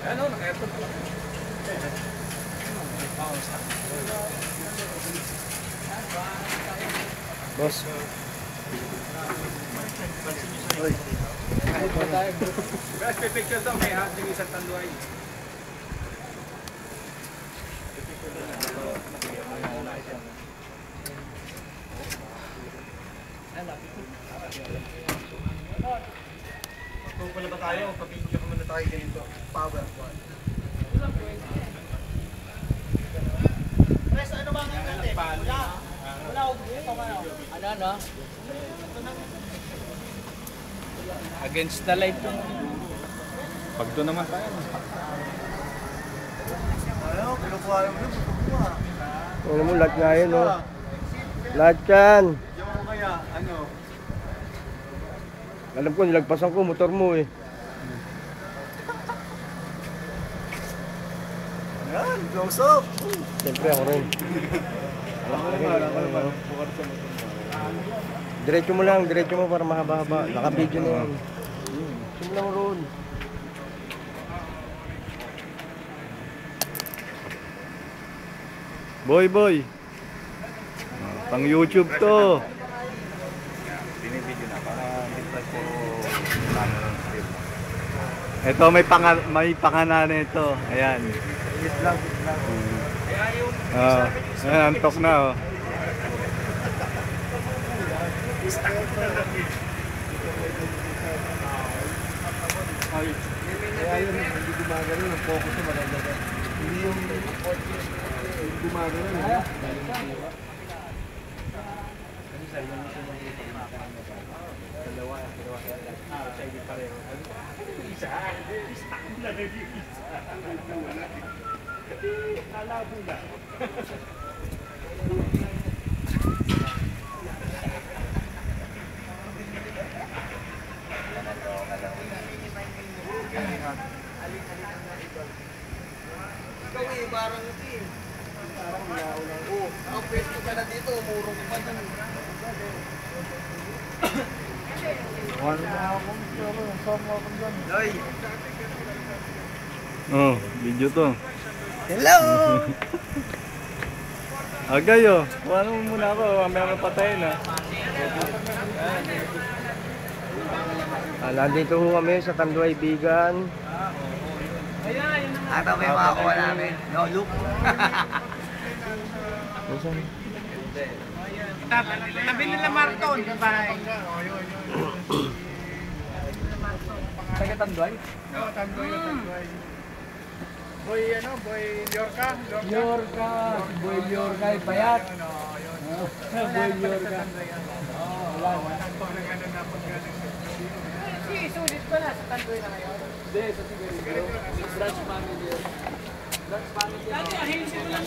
Ano, naka-aircon pa lang. Boss. Oy. Guys, may picture daw may hati ng isang tanduay. Kung pala ba tayo, papicture ko muna tayo ganito. Power one. Pres, ano ba ang natin? Wala. Wala ako dito kayo. Ano? Against the light lang. Pag doon naman tayo. Ayaw, kinukuha yung blue. Kinukuha. Ano mo, lahat nga yun, oh. Lahat yan. Yung mo kaya, ano? Alam ko, nilagpasan ko, motor mo eh. Ayan, close up. Siyempre ako rin. Diretso mo para mahaba-haba. Naka-video na yan. Diretso mo lang ron. Boy. Pang YouTube to. Binibidyo na para hindi po Ito may pangalan ito. Ayan. Wait lang. Ayan, antok na oh. Kaya yun, hindi gumagano, yung focus mo malalaga. Hindi yung gumagano. Ikaw eh, parang team. Parang naulang ko. Ang pwesto ka na dito, umurong ka pa dyan. Wala na akong pero sama ako dyan. Ay! Oh, video to. Hello! Agay oh. Kuha mo muna ako, mamaya mapatayin ha. Nandito ho kami sa Tanduay Bigan. Ito may makakuha namin. No, look. Tabi nila Marton. Taga Tanduay? Oo, Tanduay. Boy Yorka? Yorka. Boy Yorka, payat. Boy Yorka. Sulit pa na sa Tanduay na ngayon? Hindi, sa Sigurino. Branch manager.